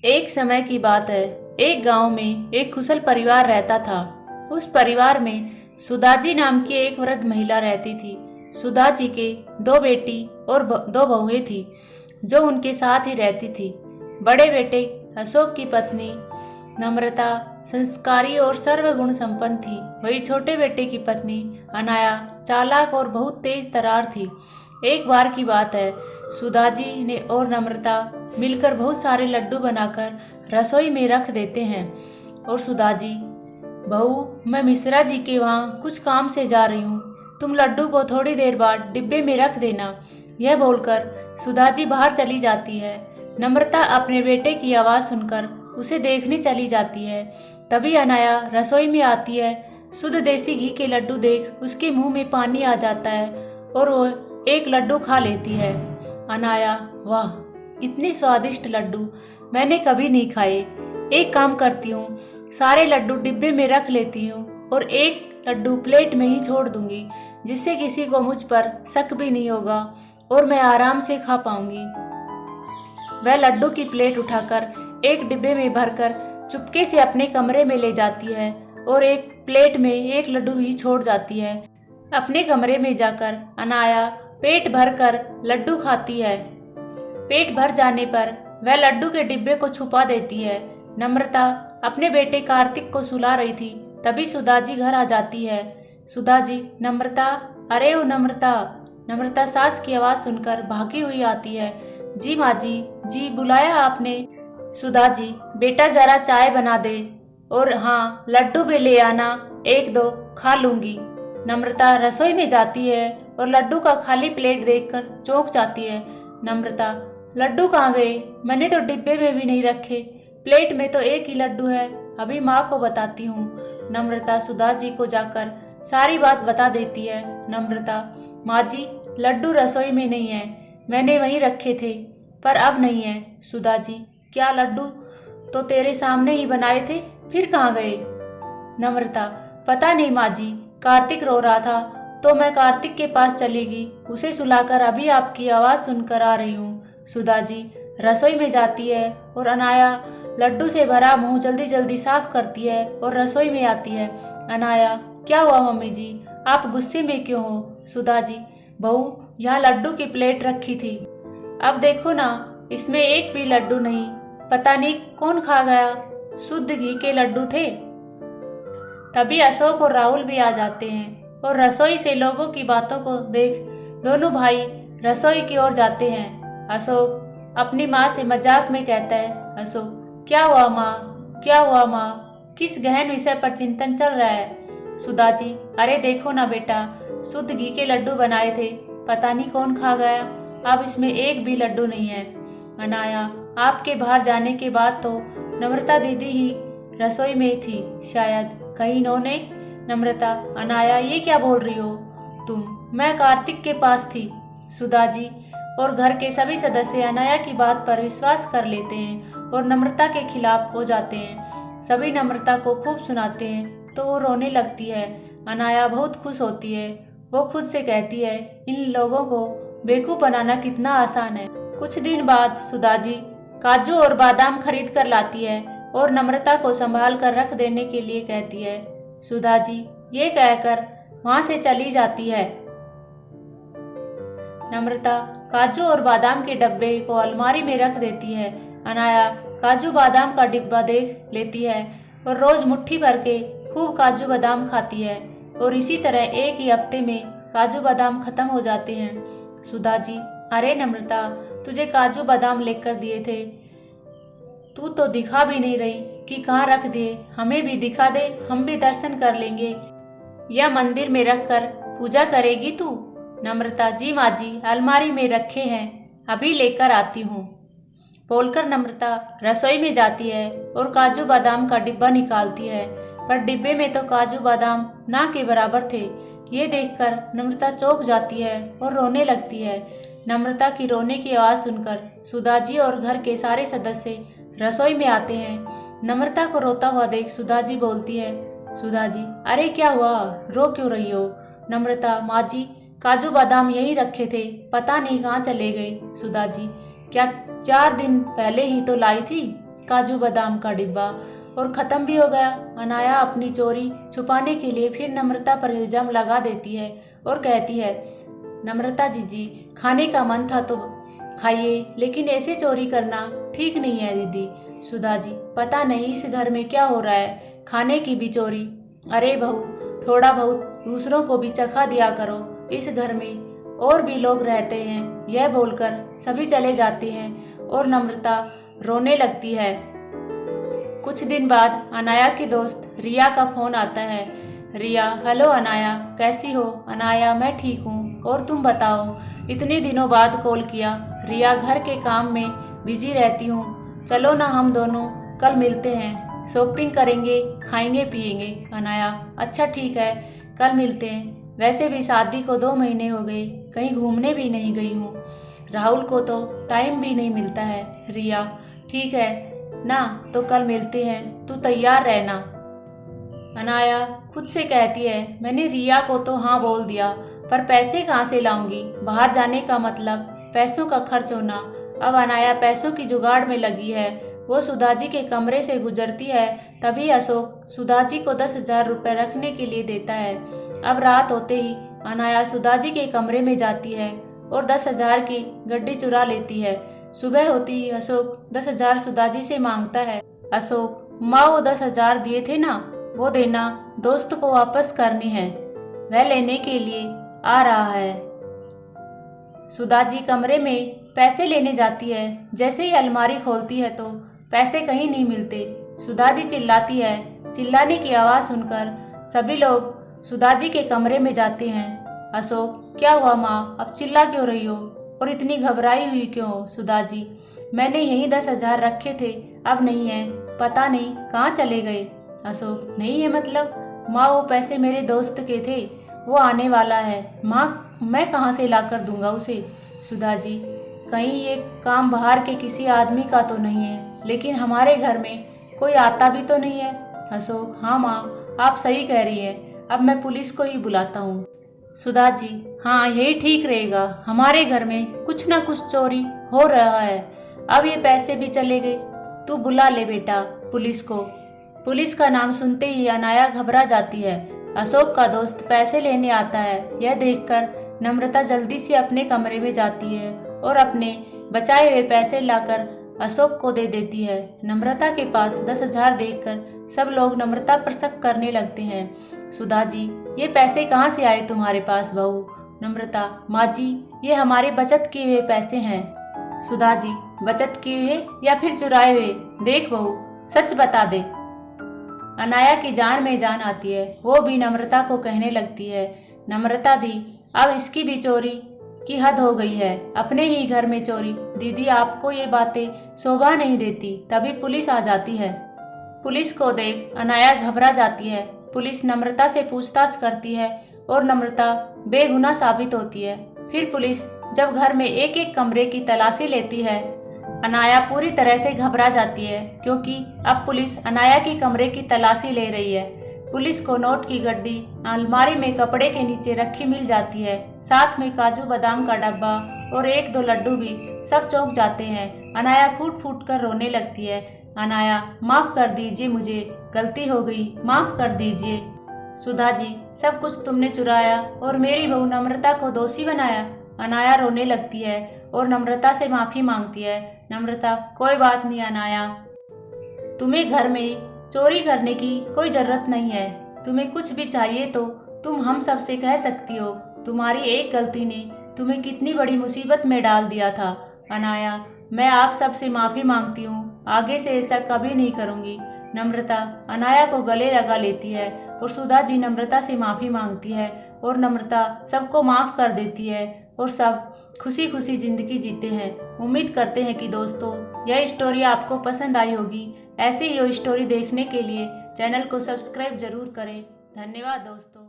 एक समय की बात है। एक गांव में एक कुशल परिवार रहता था। उस परिवार में सुदाजी नाम की एक वृद्ध महिला रहती थी। सुदाजी के दो बेटी और दो बहुएं थी जो उनके साथ ही रहती थी। बड़े बेटे अशोक की पत्नी नम्रता संस्कारी और सर्वगुण संपन्न थी। वही छोटे बेटे की पत्नी अनाया चालाक और बहुत तेज तर्रार थी। एक बार की बात है, सुदाजी ने और नम्रता मिलकर बहुत सारे लड्डू बनाकर रसोई में रख देते हैं। और सुदाजी, बहू, मैं मिश्रा जी के वहाँ कुछ काम से जा रही हूँ, तुम लड्डू को थोड़ी देर बाद डिब्बे में रख देना। यह बोलकर सुदाजी बाहर चली जाती है। नम्रता अपने बेटे की आवाज़ सुनकर उसे देखने चली जाती है। तभी अनाया रसोई में आती है। शुद्ध देसी घी के लड्डू देख उसके मुंह में पानी आ जाता है और वो एक लड्डू खा लेती है। अनाया, वाह, इतने स्वादिष्ट लड्डू मैंने कभी नहीं खाए। एक काम करती हूँ, सारे लड्डू डिब्बे में रख लेती हूँ और एक लड्डू प्लेट में ही छोड़ दूंगी, जिससे किसी को मुझ पर शक भी नहीं होगा और मैं आराम से खा पाऊंगी। वह लड्डू की प्लेट उठाकर एक डिब्बे में भरकर चुपके से अपने कमरे में ले जाती है और एक प्लेट में एक लड्डू ही छोड़ जाती है। अपने कमरे में जाकर अनाया पेट भरकर लड्डू खाती है। पेट भर जाने पर वह लड्डू के डिब्बे को छुपा देती है। नम्रता अपने बेटे कार्तिक को सुला रही थी, तभी सुदाजी घर आ जाती है। सुदाजी, नम्रता, अरे ओ नम्रता। नम्रता सास की आवाज़ सुनकर भागी हुई आती है। जी माँ जी, बुलाया आपने? सुदाजी, बेटा जरा चाय बना दे और हाँ, लड्डू भी ले आना, एक दो खा लूंगी। नम्रता रसोई में जाती है और लड्डू का खाली प्लेट देखकर चौंक जाती है। नम्रता, लड्डू कहाँ गए? मैंने तो डिब्बे में भी नहीं रखे, प्लेट में तो एक ही लड्डू है, अभी माँ को बताती हूँ। नम्रता सुदाजी को जाकर सारी बात बता देती है। नम्रता, माँ जी, लड्डू रसोई में नहीं है, मैंने वहीं रखे थे, पर अब नहीं है। सुदाजी, क्या लड्डू तो तेरे सामने ही बनाए थे, फिर कहाँ गए? नम्रता, पता नहीं माँ जी, कार्तिक रो रहा था तो मैं कार्तिक के पास चली गई, उसे सुलाकर अभी आपकी आवाज़ सुनकर आ रही हूँ। सुदाजी रसोई में जाती है और अनाया लड्डू से भरा मुंह जल्दी जल्दी साफ करती है और रसोई में आती है। अनाया, क्या हुआ मम्मी जी, आप गुस्से में क्यों हो? सुदाजी, बहू, यहाँ लड्डू की प्लेट रखी थी, अब देखो ना, इसमें एक भी लड्डू नहीं, पता नहीं कौन खा गया, शुद्ध घी के लड्डू थे। तभी अशोक और राहुल भी आ जाते हैं और रसोई से लोगों की बातों को देख दोनों भाई रसोई की ओर जाते हैं। अशोक अपनी माँ से मजाक में कहता है, अशोक, क्या हुआ माँ, क्या हुआ माँ, किस गहन विषय पर चिंतन चल रहा है? सुदाजी, अरे देखो ना बेटा, शुद्ध घी के लड्डू बनाए थे, पता नहीं कौन खा गया, अब इसमें एक भी लड्डू नहीं है। अनाया, आपके बाहर जाने के बाद तो नम्रता दीदी ही रसोई में थी, शायद कहीं इन्होंने। नम्रता, अनाया, ये क्या बोल रही हो तुम? मैं कार्तिक के पास थी। सुदाजी और घर के सभी सदस्य अनाया की बात पर विश्वास कर लेते हैं और नम्रता के खिलाफ हो जाते हैं। सभी नम्रता को खूब सुनाते हैं तो वो रोने लगती है। अनाया बहुत खुश होती है। वो खुद से कहती है, इन लोगों को बेवकूफ़ बनाना कितना आसान है। कुछ दिन बाद सुदाजी काजू और बादाम खरीद कर लाती है और नम्रता को संभाल कर रख देने के लिए कहती है। सुदाजी ये कहकर वहां से चली जाती है। नम्रता काजू और बादाम के डब्बे को अलमारी में रख देती है। अनाया काजू बादाम का डिब्बा देख लेती है और रोज मुट्ठी भर के खूब काजू बादाम खाती है और इसी तरह एक ही हफ्ते में काजू बादाम खत्म हो जाते हैं। सुदाजी, अरे नम्रता, तुझे काजू बादाम लेकर दिए थे, तू तो दिखा भी नहीं रही कि कहाँ रख दिए, हमें भी दिखा दे, हम भी दर्शन कर लेंगे, या मंदिर में रखकर पूजा करेगी तू? नम्रता, जी माँ जी, अलमारी में रखे हैं, अभी लेकर आती हूँ बोलकर नम्रता रसोई में जाती है और काजू बादाम का डिब्बा निकालती है, पर डिब्बे में तो काजू बादाम ना के बराबर थे। ये देखकर नम्रता चौंक जाती है और रोने लगती है। नम्रता की रोने की आवाज़ सुनकर सुदाजी और घर के सारे सदस्य रसोई में आते हैं। नम्रता को रोता हुआ देख सुदाजी बोलती है, सुदाजी, अरे क्या हुआ, रो क्यों रही हो? नम्रता, माँ जी, काजू बादाम यहीं रखे थे, पता नहीं कहाँ चले गए। सुदाजी, क्या 4 दिन पहले ही तो लाई थी, काजू बादाम का डिब्बा और ख़त्म भी हो गया। अनाया अपनी चोरी छुपाने के लिए फिर नम्रता पर इल्ज़ाम लगा देती है और कहती है, नम्रता जीजी, खाने का मन था तो खाइए, लेकिन ऐसे चोरी करना ठीक नहीं है दीदी। सुधा जी, पता नहीं इस घर में क्या हो रहा है, खाने की भी चोरी। अरे बहू, थोड़ा बहुत दूसरों को भी चखा दिया करो, इस घर में और भी लोग रहते हैं। यह बोलकर सभी चले जाते हैं और नम्रता रोने लगती है। कुछ दिन बाद अनाया की दोस्त रिया का फोन आता है। रिया, हेलो अनाया, कैसी हो? अनाया, मैं ठीक हूँ, और तुम बताओ, इतने दिनों बाद कॉल किया। रिया, घर के काम में बिजी रहती हूँ, चलो ना हम दोनों कल मिलते हैं, शॉपिंग करेंगे, खाएंगे पिएंगे। अनाया, अच्छा ठीक है, कल मिलते हैं। वैसे भी शादी को 2 महीने हो गए, कहीं घूमने भी नहीं गई हूँ, राहुल को तो टाइम भी नहीं मिलता है। रिया, ठीक है ना, तो कल मिलते हैं, तू तैयार रहना। अनाया खुद से कहती है, मैंने रिया को तो हाँ बोल दिया, पर पैसे कहाँ से लाऊंगी? बाहर जाने का मतलब पैसों का खर्च होना। अब अनाया पैसों की जुगाड़ में लगी है। वो सुधा जी के कमरे से गुजरती है, तभी अशोक सुधा जी को 10,000 रुपये रखने के लिए देता है। अब रात होते ही अनाया सुधा जी के कमरे में जाती है और 10,000 की गड्डी चुरा लेती है। सुबह होती ही अशोक 10,000 सुधा जी से मांगता है। अशोक, माँ वो 10,000 दिए थे ना, वो देना, दोस्त को वापस करनी है, वह लेने के लिए आ रहा है। सुधा जी कमरे में पैसे लेने जाती है। जैसे ही अलमारी खोलती है तो पैसे कहीं नहीं मिलते। सुधा जी चिल्लाती है। चिल्लाने की आवाज़ सुनकर सभी लोग सुधा जी के कमरे में जाते हैं। अशोक, क्या हुआ माँ, अब चिल्ला क्यों रही हो और इतनी घबराई हुई क्यों हो? सुधा जी, मैंने यहीं 10,000 रखे थे, अब नहीं है, पता नहीं कहाँ चले गए। अशोक, नहीं है मतलब? माँ, वो पैसे मेरे दोस्त के थे, वो आने वाला है। माँ, मैं कहाँ से ला कर दूंगा उसे? सुधा जी, कहीं ये काम बाहर के किसी आदमी का तो नहीं है, लेकिन हमारे घर में कोई आता भी तो नहीं है। अशोक, हाँ माँ, आप सही कह रही हैं, अब मैं पुलिस को ही बुलाता हूँ। सुधा जी, हाँ यही ठीक रहेगा, हमारे घर में कुछ ना कुछ चोरी हो रहा है, अब ये पैसे भी चले गए। तू बुला ले बेटा पुलिस को। पुलिस का नाम सुनते ही अनाया घबरा जाती है। अशोक का दोस्त पैसे लेने आता है। यह देखकर नम्रता जल्दी से अपने कमरे में जाती है और अपने बचाए हुए पैसे लाकर अशोक को दे देती है। नम्रता के पास 10,000 देखकर सब लोग नम्रता पर शक करने लगते हैं। सुधा जी, ये पैसे कहाँ से आए तुम्हारे पास बहू? नम्रता, माँ जी, ये हमारे बचत किए हुए पैसे हैं। सुधा जी, बचत किए हुए या फिर चुराए हुए? देख बहू, सच बता दे। अनाया की जान में जान आती है। वो भी नम्रता को कहने लगती है, नम्रता दी, अब इसकी भी चोरी की हद हो गई है, अपने ही घर में चोरी। दीदी, आपको ये बातें शोभा नहीं देती। तभी पुलिस आ जाती है। पुलिस को देख अनाया घबरा जाती है। पुलिस नम्रता से पूछताछ करती है और नम्रता बेगुनाह साबित होती है। फिर पुलिस जब घर में एक एक कमरे की तलाशी लेती है, अनाया पूरी तरह से घबरा जाती है, क्योंकि अब पुलिस अनाया की कमरे की तलाशी ले रही है। पुलिस को नोट की गड्डी अलमारी में कपड़े के नीचे रखी मिल जाती है, साथ में काजू बादाम का डब्बा और 1-2 लड्डू भी। सब चौंक जाते हैं। अनाया फूट फूट कर रोने लगती है। अनाया, माफ़ कर दीजिए, मुझे गलती हो गई, माफ़ कर दीजिए। सुधा जी, सब कुछ तुमने चुराया और मेरी बहू नम्रता को दोषी बनाया। अनाया रोने लगती है और नम्रता से माफ़ी मांगती है। नम्रता, कोई बात नहीं अनाया, तुम्हें घर में चोरी करने की कोई जरूरत नहीं है। तुम्हें कुछ भी चाहिए तो तुम हम सब से कह सकती हो। तुम्हारी एक गलती ने तुम्हें कितनी बड़ी मुसीबत में डाल दिया था। अनाया, मैं आप सब से माफ़ी मांगती हूँ, आगे से ऐसा कभी नहीं करूँगी। नम्रता अनाया को गले लगा लेती है और सुधा जी नम्रता से माफ़ी मांगती है और नम्रता सबको माफ़ कर देती है और सब खुशी खुशी ज़िंदगी जीते हैं। उम्मीद करते हैं कि दोस्तों यह स्टोरी आपको पसंद आई होगी। ऐसे ही स्टोरी देखने के लिए चैनल को सब्सक्राइब जरूर करें। धन्यवाद दोस्तों।